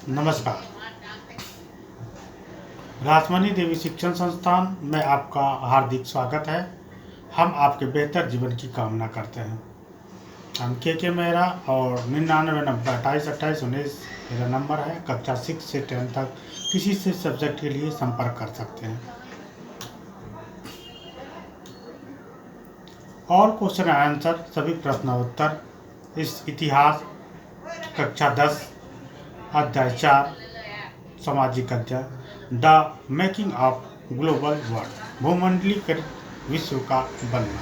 नमस्कार। रासमणी देवी शिक्षण संस्थान में आपका हार्दिक स्वागत है। हम आपके बेहतर जीवन की कामना करते हैं। हम के मेहरा और 9990282819 मेरा नंबर है। कक्षा 6 से 10 तक किसी से सब्जेक्ट के लिए संपर्क कर सकते हैं। और क्वेश्चन आंसर सभी प्रश्नोत्तर इस इतिहास कक्षा 10 अध्याय 4 सामाजिक अध्ययन the making of global world भूमंडलीकृत विश्व का बनना।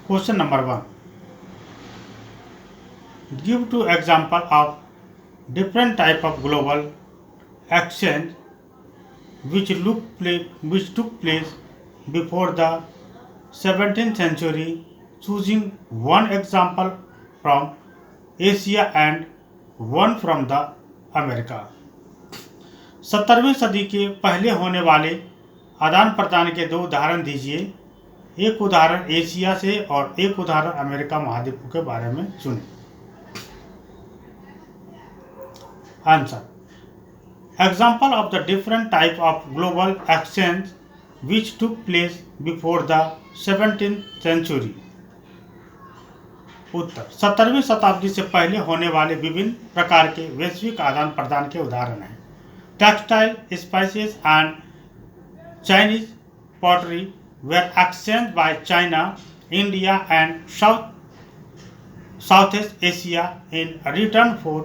Question number 1, give two example of different type of global exchange which took place before the 17th century, choosing one example from Asia and one from the America। 17वीं सदी के पहले होने वाले आदान प्रदान के दो उदाहरण दीजिए। एक उदाहरण एशिया से और एक उदाहरण अमेरिका महाद्वीप के बारे में चुनें। Answer, example of the different type of global exchange which took place before the 17th century। उत्तर, 17वीं शताब्दी से पहले होने वाले विभिन्न प्रकार के वैश्विक आदान प्रदान के उदाहरण हैं। Textile, spices and Chinese pottery were exchanged by China, India and Southeast Asia in return for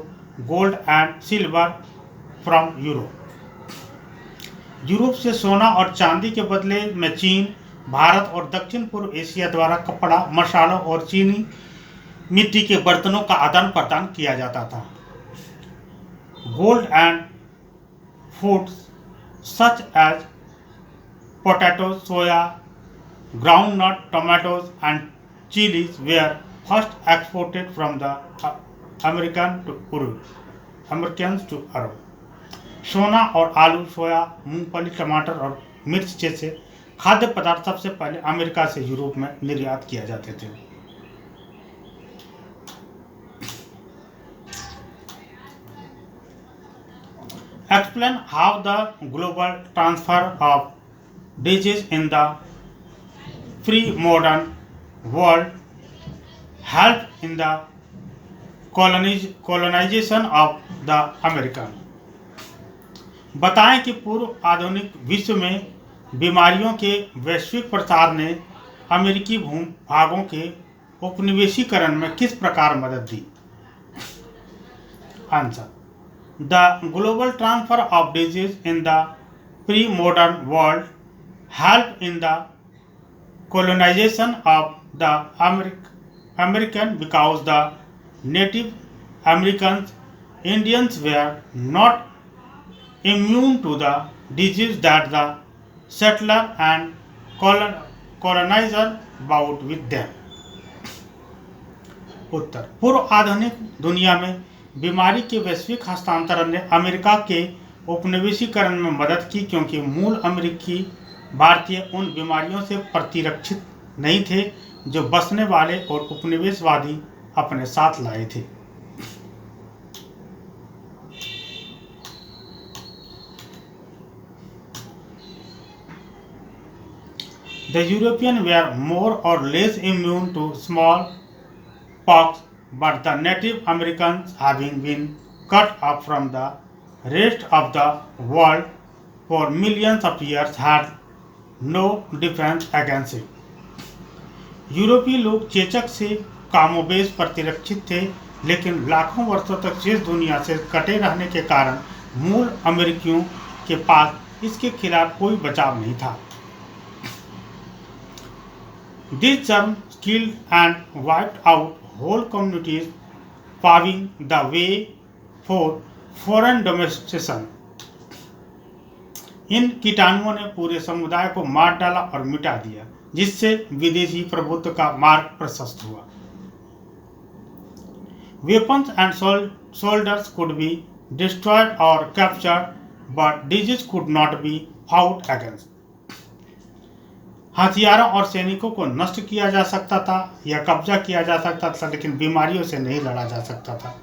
gold and silver from Europe से सोना और चांदी के बदले में चीन, भारत और दक्षिण पूर्व एशिया द्वारा कपड़ा, मसालों और चीनी मिट्टी के बर्तनों का आदान प्रदान किया जाता था। Gold and foods such as potato, soya, groundnut, tomatoes and chillies were first exported from the Americans to Arab. सोना और आलू, सोया, मूंगफली, टमाटर और मिर्च जैसे खाद्य पदार्थ सबसे पहले अमेरिका से यूरोप में निर्यात किए जाते थे। Explain how the global transfer of disease in the pre modern world help in the colonisation of the American. बताएं कि पूर्व आधुनिक विश्व में बीमारियों के वैश्विक प्रसार ने अमेरिकी भूभागों के उपनिवेशीकरण में किस प्रकार मदद दी। Answer, the global transfer of disease in the pre modern world help in the colonization of the American because the Native Americans, Indians were not immune to the disease that the settler and colonizer brought with them। उत्तर, पूर्व आधुनिक दुनिया में बीमारी के वैश्विक हस्तांतरण ने America के उपनिवेशीकरण में मदद की क्योंकि मूल अमेरिकी भारतीय उन बीमारियों से प्रतिरक्षित नहीं थे जो बसने वाले और उपनिवेशवादी अपने साथ लाए थे। The Europeans were more or less immune to smallpox, but the Native Americans, having been cut off from the rest of the world for millions of years, had no defense against it। यूरोपीय लोग चेचक से कामोबेश प्रतिरक्षित थे, लेकिन लाखों वर्षों तक शेष दुनिया से कटे रहने के कारण मूल अमेरिकियों के पास इसके खिलाफ कोई बचाव नहीं था। This germ killed and wiped out whole communities, paving the way for foreign domestication। इन कीटाणुओं ने पूरे समुदाय को मार डाला और मिटा दिया, जिससे विदेशी प्रभुत्व का मार्ग प्रशस्त हुआ। Weapons and soldiers could be destroyed or captured, but disease could not be fought against। हथियारों और सैनिकों को नष्ट किया जा सकता था या कब्जा किया जा सकता था, लेकिन बीमारियों से नहीं लड़ा जा सकता था।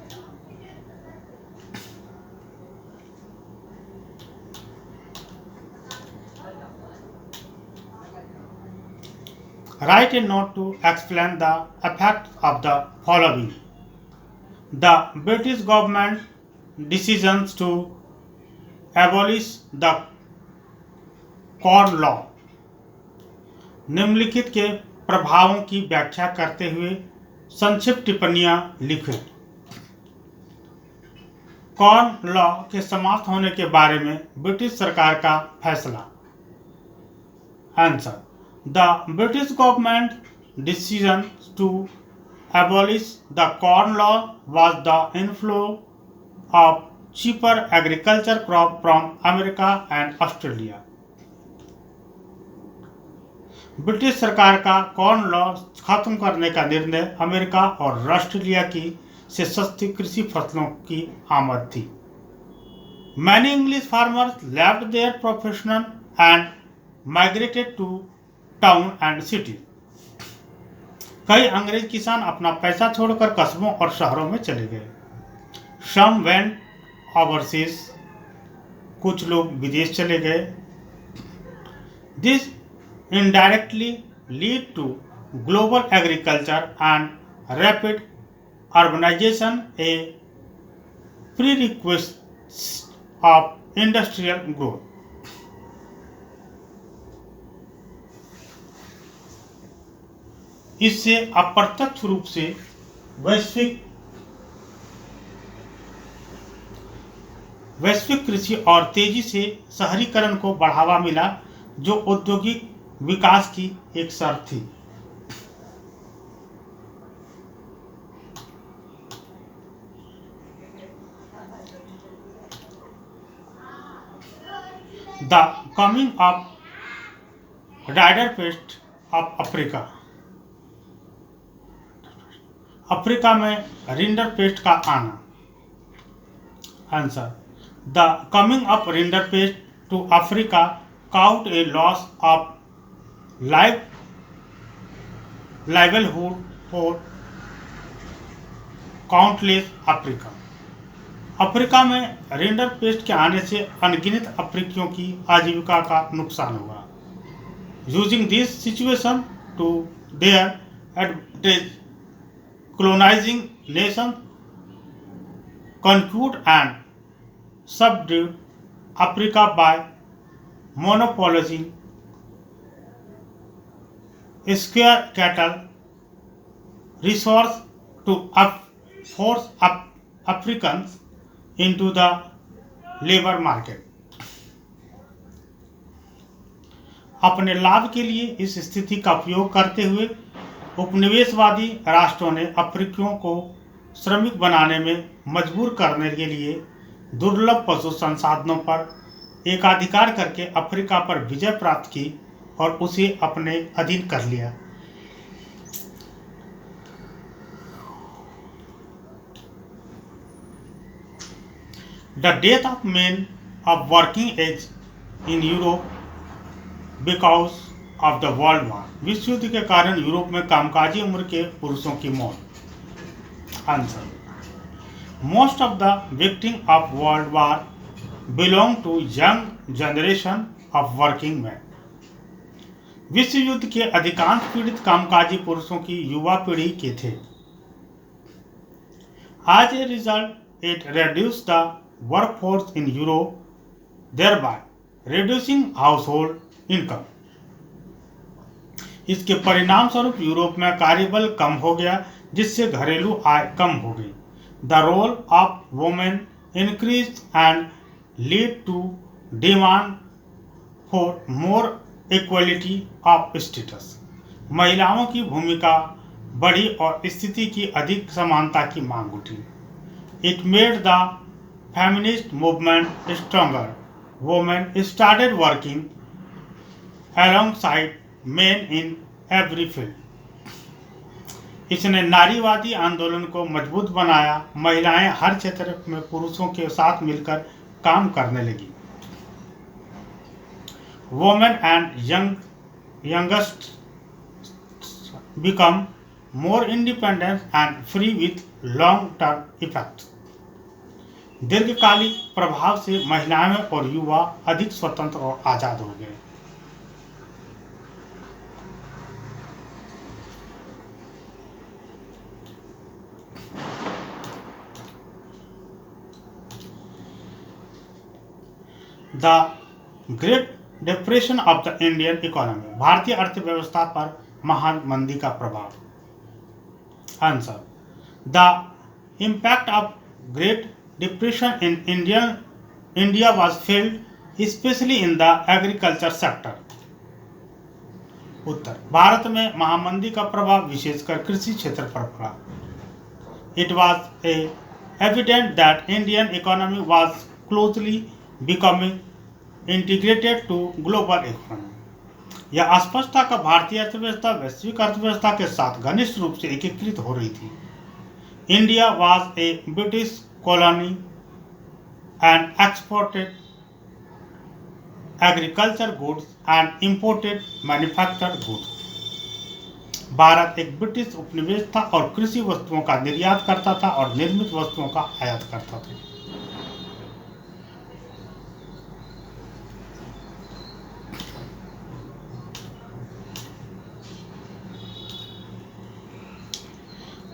Write a note to explain the effects of the following. The British government decisions to abolish the Corn Law. निम्नलिखित के प्रभावों की व्याख्या करते हुए संक्षिप्त टिप्पणियां लिखें। कॉर्न लॉ के समाप्त होने के बारे में ब्रिटिश सरकार का फैसला। Answer: the British government decision to abolish the corn law was the inflow of cheaper agriculture crop from America and Australia. British सरकार का कॉर्न लॉ खत्म करने का निर्णय अमेरिका और ऑस्ट्रेलिया की से सस्ती कृषि फसलों की आमद थी। Many English farmers left their profession and migrated to town and cities. कई अंग्रेज किसान अपना पैसा छोड़कर कस्बों और शहरों में चले गए। Some went overseas. कुछ लोग विदेश चले गए। This indirectly lead to global agriculture and rapid urbanization, a prerequisite of industrial growth. इससे अप्रत्यक्ष रूप से वैश्विक कृषि और तेजी से शहरीकरण को बढ़ावा मिला, जो औद्योगिक विकास की एक शर्त थी। The coming of rinderpest of Africa. Africa में रिंडर पेस्ट का आना। Answer: the coming of rinderpest to Africa caused a loss of livelihood for countless Africans. Africa में रिंडर पेस्ट के आने से अनगिनत अफ्रीकियों की आजीविका का नुकसान हुआ। Using this situation to their advantage, colonizing nations conquered and subdued Africa by monopolizing scarce cattle resource to force Africans into the labor market. अपने लाभ के लिए इस स्थिति का उपयोग करते हुए उपनिवेशवादी राष्ट्रों ने अफ्रीकियों को श्रमिक बनाने में मजबूर करने के लिए दुर्लभ पशु संसाधनों पर एकाधिकार करके अफ्रीका पर विजय प्राप्त की और उसे अपने अधीन कर लिया। The death of men of working age in Europe because of the World War. विश्व युद्ध के कारण यूरोप में कामकाजी उम्र के पुरुषों की मौत। Answer: Most of the victims of World War belong to young generation of working men. विश्व युद्ध के अधिकांश पीड़ित कामकाजी पुरुषों की युवा पीढ़ी के थे। As a result, it reduced the workforce in Europe, thereby reducing household income. इसके परिणाम स्वरूप यूरोप में कार्यबल कम हो गया, जिससे घरेलू आय कम हो गई। The role of women increased and lead to demand for more equality of status. महिलाओं की भूमिका बढ़ी और स्थिति की अधिक समानता की मांग उठी। It made the feminist movement stronger. Women started working alongside men in every field. इसने नारीवादी आंदोलन को मजबूत बनाया। महिलाएं हर क्षेत्र में पुरुषों के साथ मिलकर काम करने लगी। Women and young youngest become more independent and free with long-term effects. दीर्घकालिक प्रभाव से महिलाएं और युवा अधिक स्वतंत्र और आजाद हो गए। The great depression of the Indian economy, भारतीय अर्थव्यवस्था पर महान मंदी का प्रभाव। Answer, the impact of great depression in India was felt specially in the agriculture sector. उत्तर, भारत में महामंदी का प्रभाव विशेषकर कृषि क्षेत्र पर पड़ा। It was evident that Indian economy was closely becoming integrated to global economy. यह स्पष्ट था कि भारतीय अर्थव्यवस्था वैश्विक अर्थव्यवस्था के साथ घनिष्ठ रूप से एकीकृत हो रही थी। India was a British colony and exported agriculture goods and imported manufactured goods. Bharat एक ब्रिटिश उपनिवेश था और कृषि वस्तुओं का निर्यात करता था और निर्मित वस्तुओं का आयात करता था।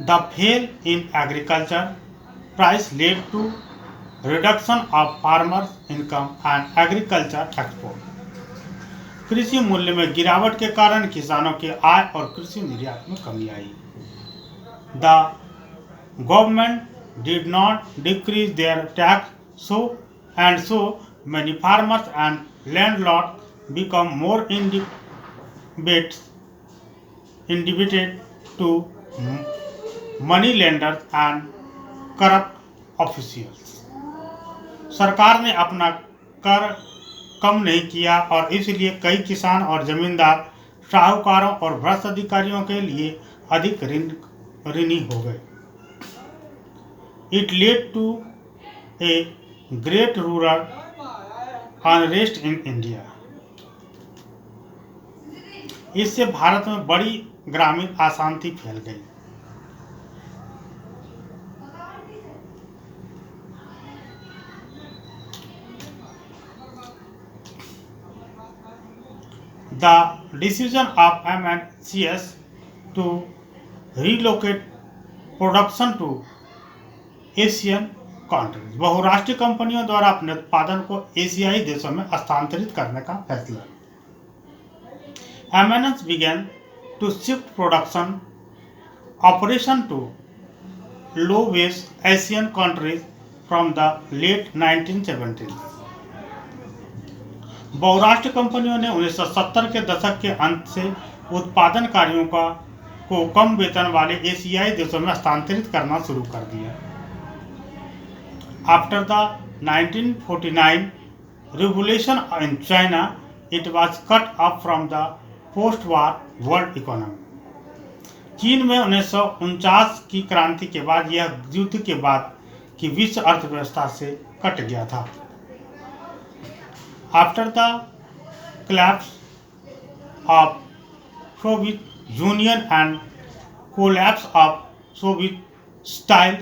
The fail in agriculture price led to reduction of farmers' income and agriculture export. कृषि मूल्य में गिरावट के कारण किसानों के आय और कृषि निर्यात में कमी आई। The government did not decrease their tax, so many farmers and landlords become more indebted to money lenders and corrupt officials. सरकार ने अपना कर कम नहीं किया और इसलिए कई किसान और जमींदार साहूकारों और भ्रष्ट अधिकारियों के लिए अधिक ऋणी हो गए। It led to a great rural unrest in India. इससे भारत में बड़ी ग्रामीण अशांति फैल गई। The decision of MNCs to relocate production to Asian countries, बहुराष्ट्रीय कंपनियों द्वारा अपने उत्पादन को एशियाई देशों में स्थानांतरित करने का फैसला। MNCs began to shift production operation to low-wage Asian countries from the late 1970s। बहुराष्ट्रीय कंपनियों ने 1970 के दशक के अंत से उत्पादन कार्यों को कम वेतन वाले एशियाई देशों में स्थानांतरित करना शुरू कर दिया। After the 1949 revolution in China, it was cut off from the post-war world economy। चीन में 1949 की क्रांति के बाद यह युद्ध के बाद की विश्व अर्थव्यवस्था से कट गया था। After the collapse of Soviet Union and collapse of Soviet-style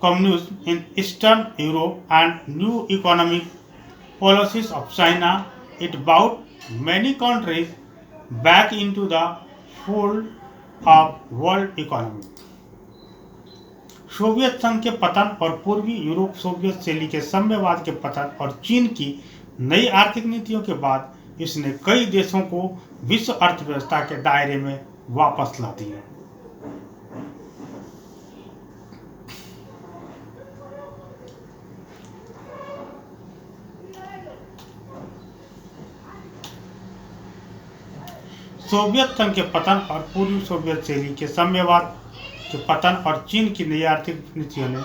communism in Eastern Europe and new economic policies of China, it brought many countries back into the fold of world economy। Soviet संघ के पतन और पूर्वी Europe Soviet शैली के साम्यवाद के पतन और चीन की नई आर्थिक नीतियों के बाद इसने कई देशों को विश्व अर्थव्यवस्था के दायरे में वापस ला दिया। सोवियत संघ के पतन और पूर्वी सोवियत शैली के साम्यवाद के पतन और चीन की नई आर्थिक नीतियों ने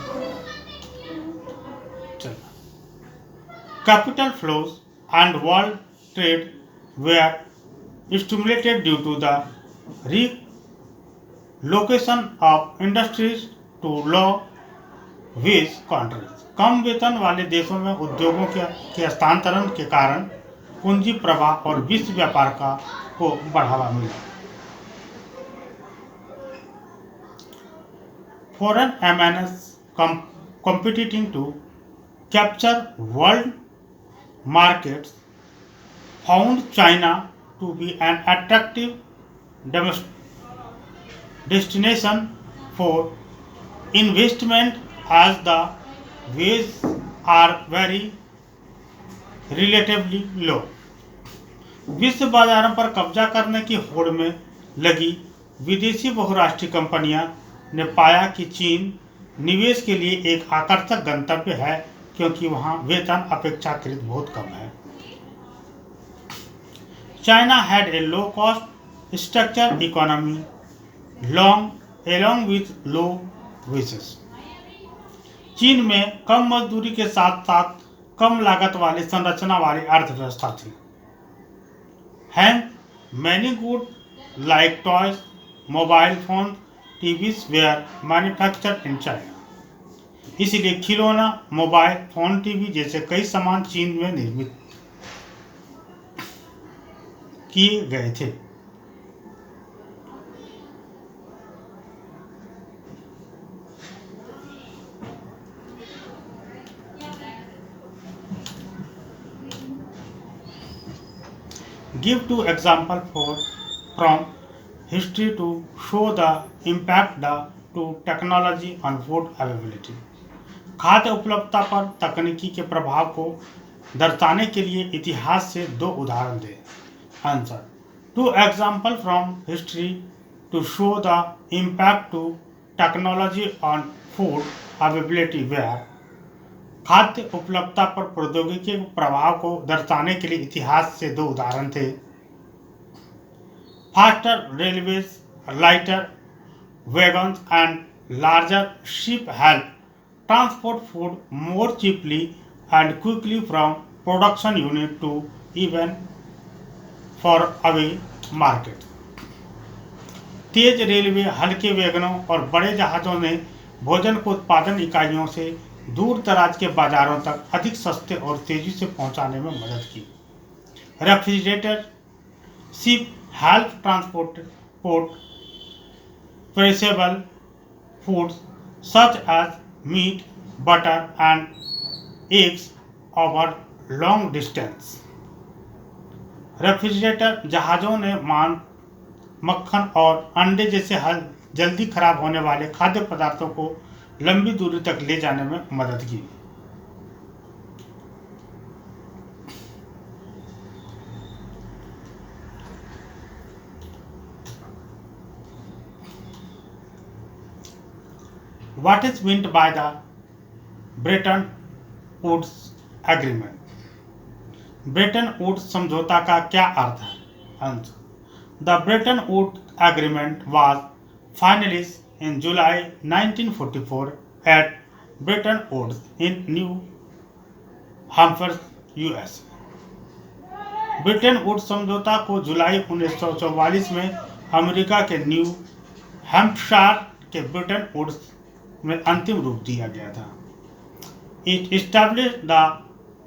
capital flows and world trade were stimulated due to the relocation of industries to low wage countries. कम वेतन वाले देशों में उद्योगों के हस्तांतरण के कारण पूंजी प्रवाह और विश्व व्यापार को बढ़ावा मिला। Foreign MNS competing to capture world markets found China to be an attractive destination for investment as the wages are very relatively low। विश्व बाजारों पर कब्जा करने की होड़ में लगी विदेशी बहुराष्ट्रीय कंपनियां ने पाया कि चीन निवेश के लिए एक आकर्षक गंतव्य है क्योंकि वहां वेतन अपेक्षाकृत बहुत कम है। China had a low-cost structured economy along with low wages। चीन में कम मजदूरी के साथ साथ कम लागत वाली संरचना वाली अर्थव्यवस्था थी। Hence, many goods like toys, mobile phones, TVs were manufactured in China। इसलिए खिलौना, मोबाइल फोन, टीवी जैसे कई सामान चीन में निर्मित किए गए थे। Give two examples from history to show the impact to technology on food availability। खाद्य उपलब्धता पर तकनीकी के प्रभाव को दर्शाने के लिए इतिहास से दो उदाहरण दें। Answer: two example from history to show the impact to technology on food availability where. खाद्य उपलब्धता पर प्रौद्योगिकी के प्रभाव को दर्शाने के लिए इतिहास से दो उदाहरण थे। Faster railways, lighter wagons and larger ship help transport food more cheaply and quickly from production unit to even for away market। Tej railway, हल्के वैगनों और बड़े जहाज़ों ने भोजन को उत्पादन इकाइयों से दूर दराज के बाजारों तक अधिक सस्ते और तेजी से पहुंचाने में मदद की। Refrigerator ship help transport perishable foods such as meat, butter and eggs over long distance। Refrigerator जहाज़ों ने मांस, मक्खन और अंडे जैसे जल्दी खराब होने वाले खाद्य पदार्थों को लंबी दूरी तक ले जाने में मदद की। What is meant by the Bretton Woods Agreement? Bretton woods समझौता का क्या अर्थ है? Answer: The Bretton Woods Agreement was finalized in July 1944 at Bretton Woods in New Hampshire, USA। ब्रेटन वुड्स समझौता को जुलाई 1944 में अमेरिका के न्यू हैम्पशायर के ब्रेटन वुड्स में अंतिम रूप दिया गया था। It established the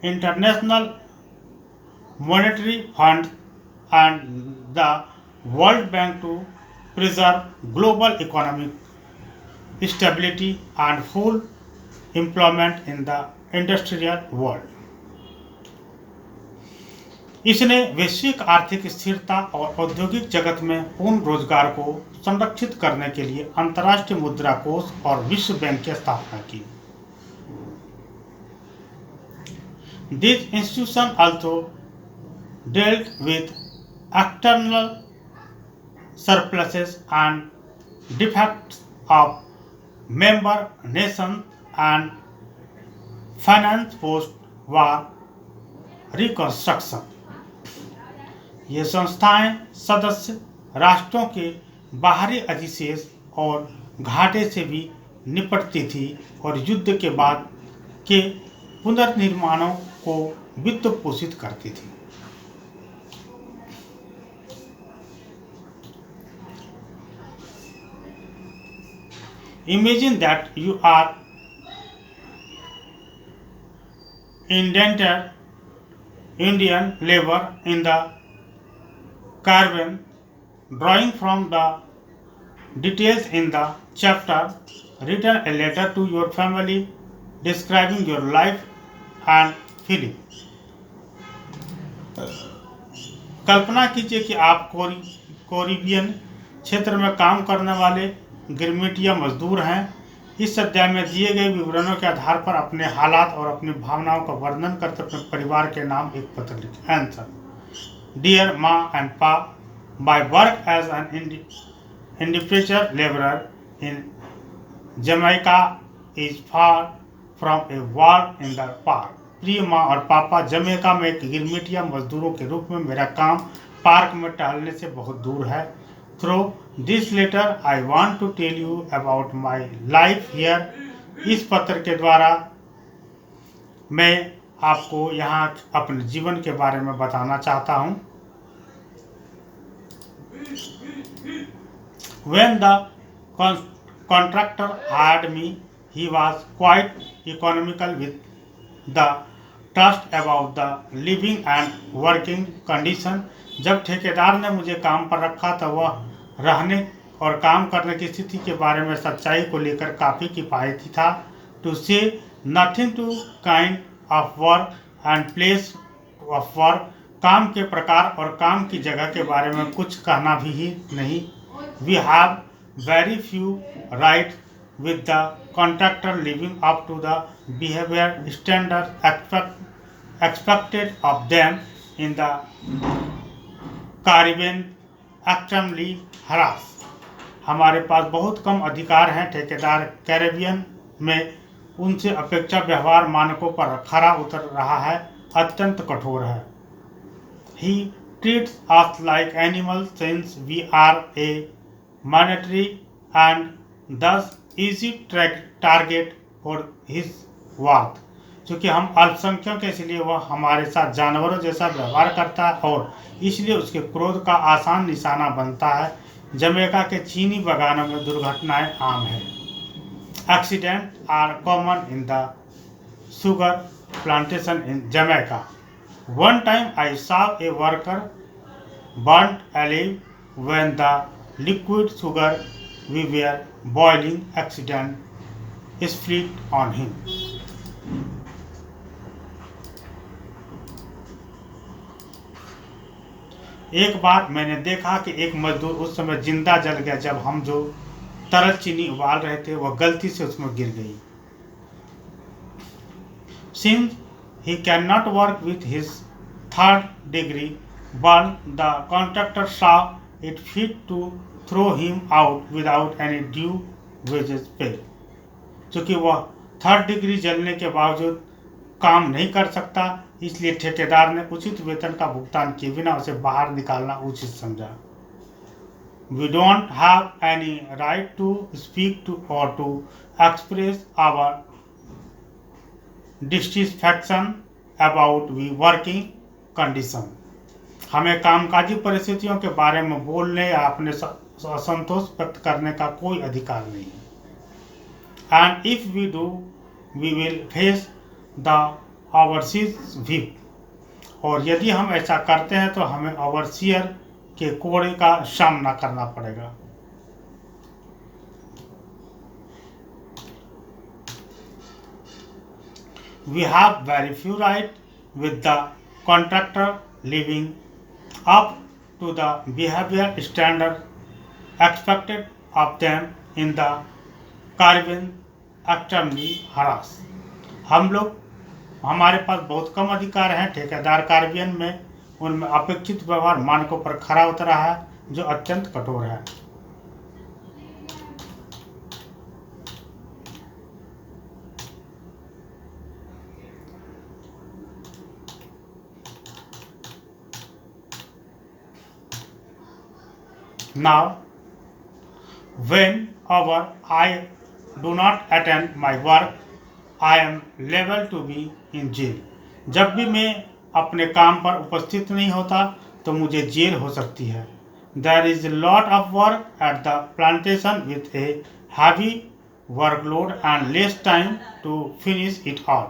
International Monetary Fund and the World Bank to preserve global economic stability and full employment in the industrial world। इसने वैश्विक आर्थिक स्थिरता और औद्योगिक जगत में पूर्ण रोजगार को संरक्षित करने के लिए अंतर्राष्ट्रीय मुद्रा कोष और विश्व बैंक की स्थापना की। This institution also dealt with external surpluses and defects of member nations and finance post-war reconstruction। ये संस्थाएं सदस्य राष्ट्रों के बाहरी अधिशेष और घाटे से भी निपटती थी और युद्ध के बाद के पुनर्निर्माणों को वित्त पोषित करती थी। Imagine that you are indented Indian labor in the caravan, drawing from the details in the chapter, written a letter to your family describing your life and feeling. कल्पना कीजिए कि आप कैरिबियन क्षेत्र में काम करने वाले गिरमिटिया मजदूर हैं। इस अध्याय में दिए गए विवरणों के आधार पर अपने हालात और अपनी भावनाओं का वर्णन करते अपने परिवार के नाम एक पत्र लिखें। आंसर: डियर माँ and pa, my work as an indefinite labourer in Jamaica is far from a war in the park. प्रिय माँ और पापा, जमैका में एक गिरमिटिया मजदूरों के रूप में मेरा काम पार्क में टहलने से बहुत दूर है। Through this letter I want to tell you about my life here. इस पत्र के द्वारा मैं आपको यहाँ अपने जीवन के बारे में बताना चाहता हूँ। When the contractor hired me, he was quite economical with the trust about the living and working condition। जब ठेकेदार ने मुझे काम पर रखा तो वह रहने और काम करने की स्थिति के बारे में सच्चाई को लेकर काफ़ी किफ़ायती था। To say nothing to kind of work and place of work, काम के प्रकार और काम की जगह के बारे में कुछ कहना भी ही नहीं। We have very few right with the contractor living up to the behavior standard expected of them in the Caribbean extremely harassed। हमारे पास बहुत कम अधिकार हैं। ठेकेदार कैरेबियन में उनसे अपेक्षा व्यवहार मानकों पर खरा उतर रहा है, अत्यंत कठोर है। He treats us like animals since we are a monetary and thus easy target for his worth। चूँकि हम अल्पसंख्यक हैं इसलिए वह हमारे साथ जानवरों जैसा व्यवहार करता है और इसलिए उसके क्रोध का आसान निशाना बनता है। जमैका के चीनी बागानों में दुर्घटनाएं आम हैं। Accident are common in the sugar plantation in Jamaica. One time I saw a worker burnt alive when the liquid sugar we were boiling accident split on him। एक बार मैंने देखा कि एक मजदूर उस समय जिंदा जल गया जब हम जो तरल चीनी उबाल रहे थे वह गलती से उसमें गिर गई। Since he cannot work with his third degree burn, the contractor saw it fit to throw him out without any due wages pay। चूँकि वह थर्ड डिग्री जलने के बावजूद काम नहीं कर सकता इसलिए ठेकेदार ने उचित वेतन का भुगतान किए बिना उसे बाहर निकालना उचित समझा। We don't have any right to speak to or to express our dissatisfaction about the working condition। हमें कामकाजी परिस्थितियों के बारे में बोलने या अपने असंतोष व्यक्त करने का कोई अधिकार नहीं है। And if we do, we will face the overseas whip। और यदि हम ऐसा करते हैं तो हमें ओवरसियर के कोड़े का सामना करना पड़ेगा। We have very few rights with the contractor living up to the behavior standard expected of them in the Caribbean extremely harassed। हमारे पास बहुत कम अधिकार हैं। ठेकेदार कार्बियन में उनमें अपेक्षित व्यवहार मानकों पर खरा उतरा है जो अत्यंत कठोर है। Now, whenever I do not attend my work, I am liable to be in jail। जब भी मैं अपने काम पर उपस्थित नहीं होता तो मुझे जेल हो सकती है। There is a lot of work at the plantation with a heavy workload and less time to finish it all।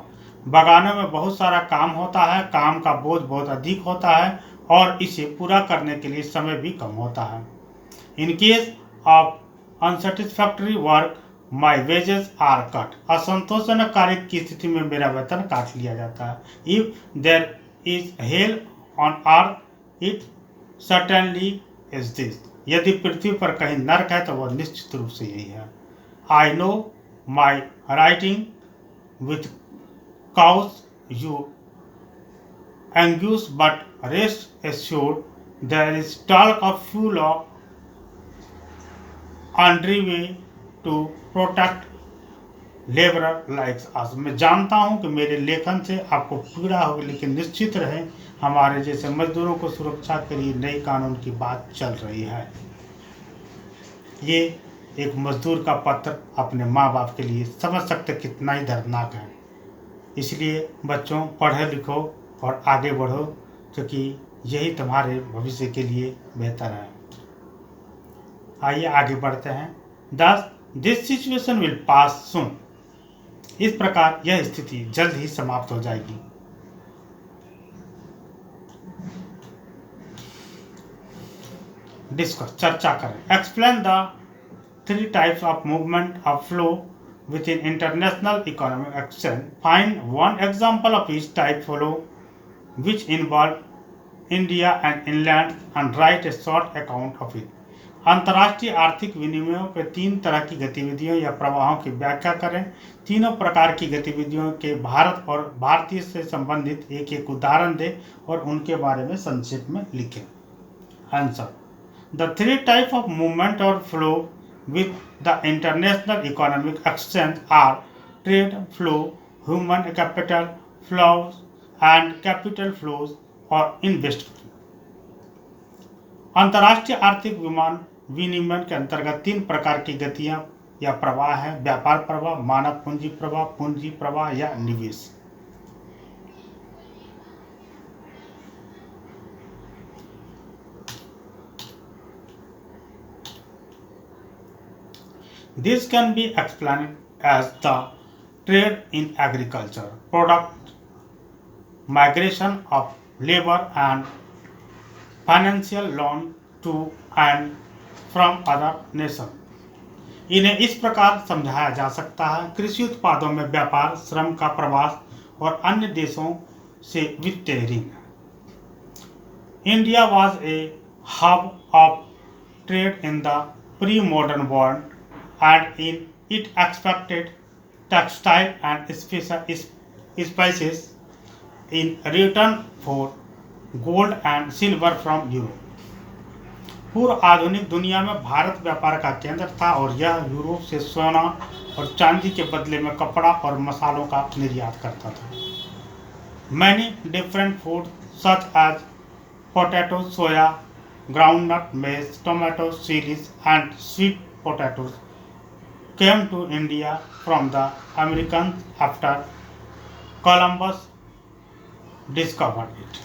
बगानों में बहुत सारा काम होता है, काम का बोझ बहुत अधिक होता है और इसे पूरा करने के लिए समय भी कम होता है। In case of unsatisfactory work my wages are cut. असंतोषजनक कार्य की स्थिति में मेरा वेतन काट लिया जाता है। If there is hello on earth it certainly is this. यदि पृथ्वी पर कहीं नर्क है तो वह निश्चित रूप से यही है। I know my writing with cows you anguish, but rest assured there is talk of fuel of underway to protect labourer likes us. मैं जानता हूं कि मेरे लेखन से आपको पीड़ा होगी, लेकिन निश्चित रहे हमारे जैसे मजदूरों को सुरक्षा के लिए नई कानून की बात चल रही है। ये एक मजदूर का पत्र अपने माँ बाप के लिए, समझ सकते कितना ही दर्दनाक है। इसलिए बच्चों, पढ़ो लिखो और आगे बढ़ो, क्योंकि यही तुम्हारे भविष्य के लिए बेहतर है। आइए आगे बढ़ते हैं। दिस सिचुएशन विल पास सून। इस प्रकार यह स्थिति जल्द ही समाप्त हो जाएगी। डिस्कस, चर्चा करें। Explain the 3 types of movement of flow within international economic action. Find one example of each type follow which involve India and inland and write a short account of it. अंतर्राष्ट्रीय आर्थिक विनिमयों के 3 तरह की गतिविधियों या प्रवाहों की व्याख्या करें। तीनों प्रकार की गतिविधियों के भारत और भारतीय से संबंधित एक एक उदाहरण दें और उनके बारे में संक्षेप में लिखें। Answer: the 3 type of movement और flow with the international economic exchange are trade flow, human capital flows and capital flows or investment. अंतर्राष्ट्रीय आर्थिक विनिमय के अंतर्गत 3 प्रकार की गतियां या प्रवाह है: व्यापार प्रवाह, मानव पूंजी प्रवाह या निवेश। This can be explained as the trade in agriculture, product migration of labor and financial loan to and from other nations. इन्हें इस प्रकार समझाया जा सकता है: कृषि उत्पादों में व्यापार, श्रम का प्रवास और अन्य देशों से वित्तीय ऋण। India was a hub of trade in the pre-modern world, and in it exported textile and spices in return for gold and silver from Europe. पूर्व आधुनिक दुनिया में भारत व्यापार का केंद्र था और यह यूरोप से सोना और चांदी के बदले में कपड़ा और मसालों का निर्यात करता था। Many different foods such as potatoes, soya, groundnut, maize, tomatoes, chilies and sweet potatoes came to India from the Americans after Columbus discovered it.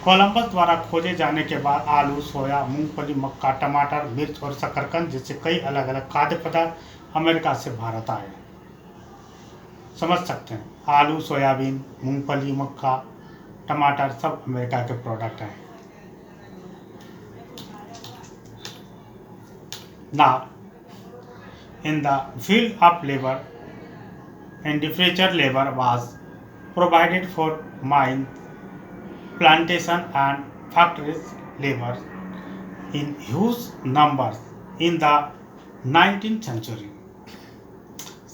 Columbus द्वारा खोजे जाने के बाद आलू, सोया, मूंगफली, मक्का, टमाटर, मिर्च और शकरकंद जैसे कई अलग अलग खाद्य पदार्थ अमेरिका से भारत आए। समझ सकते हैं, आलू, सोयाबीन, मूंगफली, मक्का, टमाटर सब अमेरिका के प्रोडक्ट हैं। Now, in the field of labor, individual labor was provided for mine, plantation and factories labor in huge numbers in the 19th century.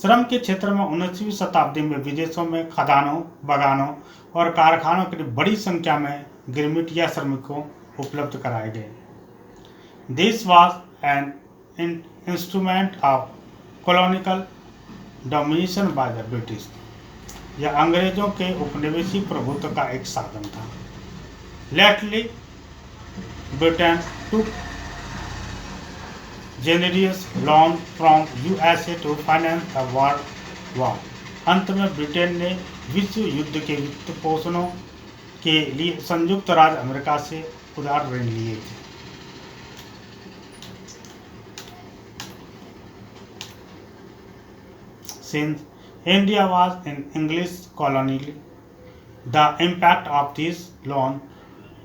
श्रम के क्षेत्र में 19वीं शताब्दी में विदेशों में खदानों, बगानों और कारखानों के लिए बड़ी संख्या में गिरमिट या श्रमिकों उपलब्ध कराए गए। This was an instrument of colonial domination by the British. यह अंग्रेजों के उपनिवेशी प्रभुत्व का एक साधन था। Lately, Britain took generous loan from USA to finance the World War. अंत में ब्रिटेन ने विश्व युद्ध के वित्त पोषणों के लिए संयुक्त राज्य अमेरिका से उदार ऋण लिए थे। Since India was in English colony. The impact of this loan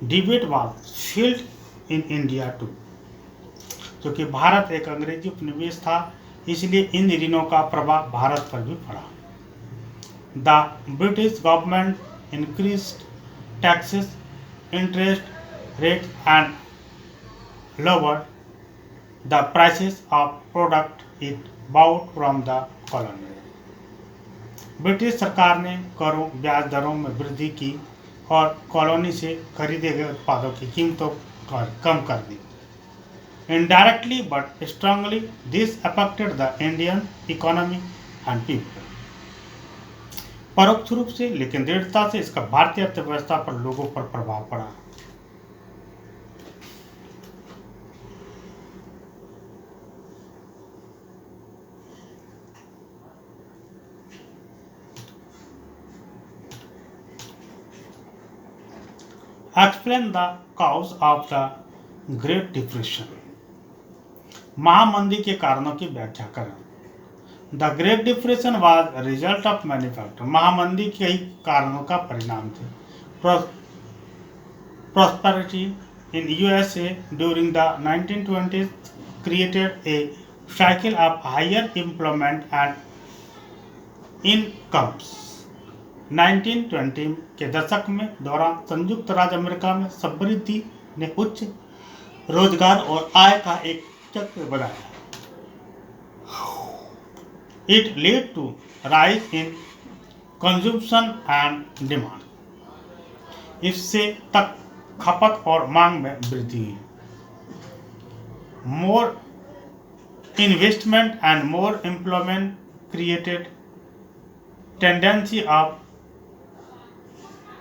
debate was felt in India too. क्योंकि भारत एक अंग्रेजी उपनिवेश था, इसलिए इन ऋणों का प्रभाव भारत पर भी पड़ा। The British government increased taxes, interest rate and lowered the prices of product it bought from the colony. British सरकार ने करों, ब्याज दरों में वृद्धि की और कॉलोनी से खरीदे गए उत्पादों की कीमतों कम कर दी। Indirectly but strongly, this affected the Indian economy and people. परोक्ष रूप से लेकिन दृढ़ता से इसका भारतीय अर्थव्यवस्था पर लोगों पर प्रभाव पड़ा। Explain the cause of the Great Depression. महामंदी के कारणों की व्याख्या करें। The great depression was result of many factor. महामंदी कई कारणों का परिणाम थे। Prosperity in USA during the 1920s created a cycle of higher employment and incomes. 1920 के दशक में दौरान संयुक्त राज्य अमेरिका में समृद्धि ने उच्च रोजगार और आय का एक चक्र बनाया। It led to rise in consumption and demand. इससे तक खपत और मांग में वृद्धि हुई। More investment and more employment created tendency of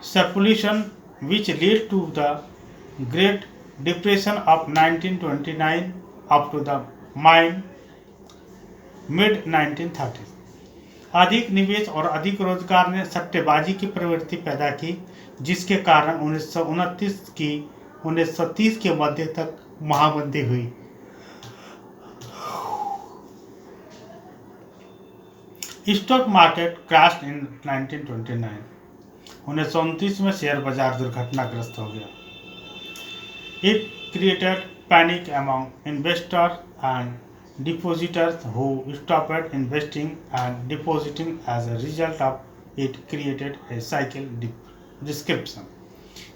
speculation which led to the Great Depression of 1929 up to the mid-1930s. अधिक निवेश और अधिक रोजगार ने सट्टेबाजी की प्रवृत्ति पैदा की, जिसके कारण 1930 के मध्य तक महामंदी हुई। Stock market crash in 1929। 1929 में शेयर बाजार दुर्घटनाग्रस्त हो गया। It created panic among investors and depositors who stopped investing and depositing as a result of it created a cycle description.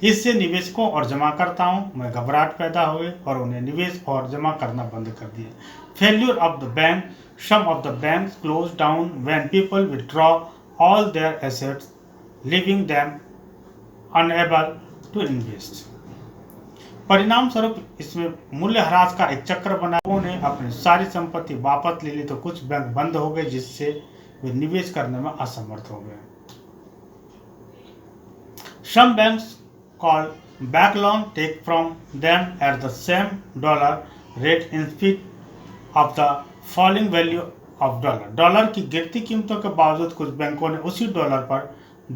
इससे निवेशकों और जमाकर्ताओं में घबराहट पैदा हुए और उन्हें निवेश और जमा करना बंद कर दिया। Failure of the bank, some of the banks close down when people withdraw all their assets, leaving them unable to invest. परिणाम स्वरूप इसमें मूल्य ह्रास का एक चक्र बना। लोगों ने अपनी सारी संपत्ति वापस ले ली तो कुछ बैंक बंद हो गए, जिससे वे निवेश करने में असमर्थ हो गए। Some banks call back loan take from them at the same dollar rate in spite of the falling value of dollar. Dollar की गिरती कीमतों के बावजूद कुछ बैंकों ने उसी डॉलर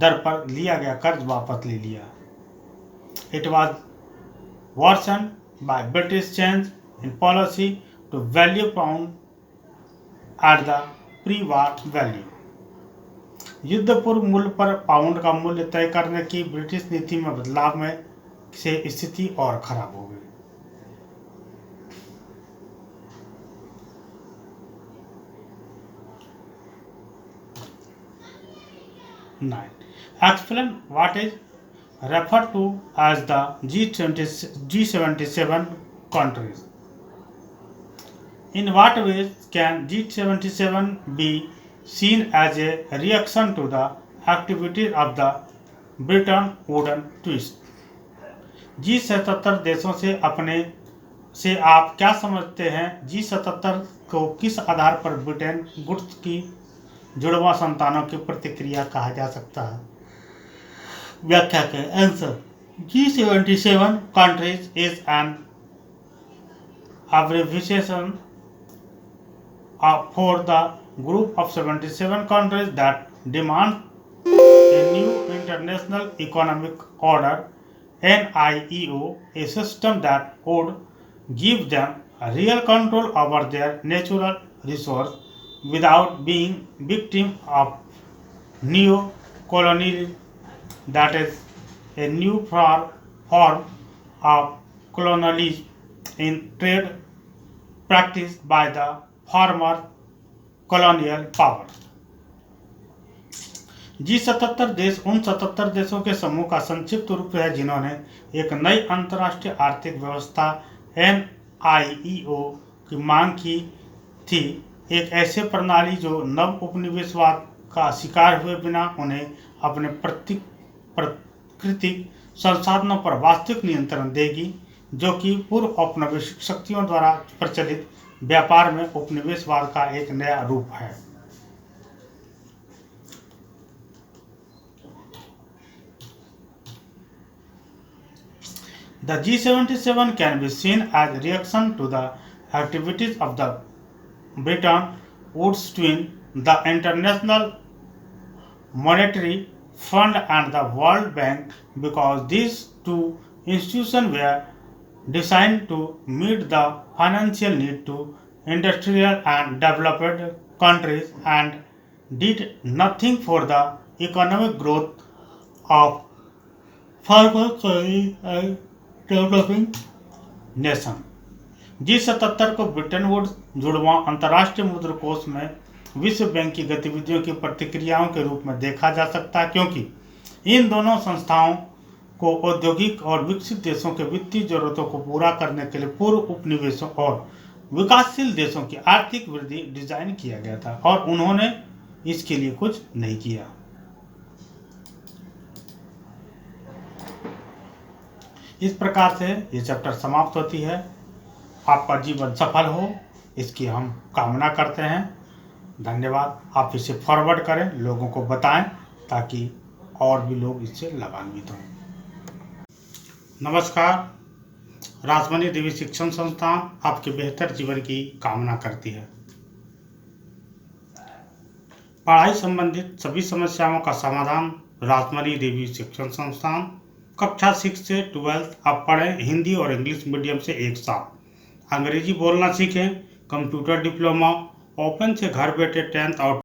दर पर लिया गया कर्ज वापस ले लिया। It was worsened by British change in policy to value pound at the pre-war value. युद्ध पूर्व मूल्य पर पाउंड का मूल्य तय करने की ब्रिटिश नीति में बदलाव में से स्थिति और खराब हो गई। 9. Explain what is referred to as the G77 countries. In what ways can G77 be seen as a reaction to the activities of the Bretton Woods twist? G77 देशों से आप क्या समझते हैं? G77 को किस आधार पर ब्रिटेन वुड्स की जुड़वा संतानों की प्रतिक्रिया कहा जा सकता है? व्याख्या के answer. G77 countries is an abbreviation for the group of 77 countries that demand a new international economic order, NIEO, a system that would give them a real control over their natural resource without being victim of neo-colonialism, that is a new form of colonialism in trade practiced by the former colonial power. G77 देश उन 77 देशों के समूह का संक्षिप्त रूप है जिन्होंने एक नई अंतर्राष्ट्रीय आर्थिक व्यवस्था NIEO की मांग की थी, एक ऐसे प्रणाली जो नव उपनिवेशवाद का शिकार हुए बिना उन्हें अपने प्राकृतिक संसाधनों पर वास्तविक नियंत्रण देगी, जो कि पूर्व औपनिवेशिक शक्तियों द्वारा प्रचलित व्यापार में उपनिवेशवाद का एक नया रूप है। The G77 can be seen as a reaction to the activities of the Bretton Woods twin, the International Monetary Fund and the World Bank, because these two institutions were designed to meet the financial need to industrial and developed countries and did nothing for the economic growth of farmer countries and developing nation। G77 को Bretton Woods जुड़वां अंतर्राष्ट्रीय मुद्रा कोष में विश्व bank की गतिविधियों की प्रतिक्रियाओं के रूप में देखा जा सकता है, क्योंकि इन दोनों संस्थाओं को औद्योगिक और विकसित देशों के वित्तीय जरूरतों को पूरा करने के लिए पूर्व उपनिवेशों और विकासशील देशों की आर्थिक वृद्धि डिजाइन किया गया था और उन्होंने इसके लिए कुछ नहीं किया। इस प्रकार से ये चैप्टर समाप्त होती है। आपका जीवन सफल हो, इसकी हम कामना करते हैं। धन्यवाद। आप इसे फॉरवर्ड करें, लोगों को बताएं ताकि और भी लोग इससे लाभान्वित हों। नमस्कार। राजमणि देवी शिक्षण संस्थान आपके बेहतर जीवन की कामना करती है। पढ़ाई संबंधित सभी समस्याओं का समाधान राजमणि देवी शिक्षण संस्थान। कक्षा 6 से 12 आप पढ़ें हिंदी और इंग्लिश मीडियम से एक साथ। अंग्रेजी बोलना सीखें, कंप्यूटर डिप्लोमा, ओपन से घर बैठे 10th और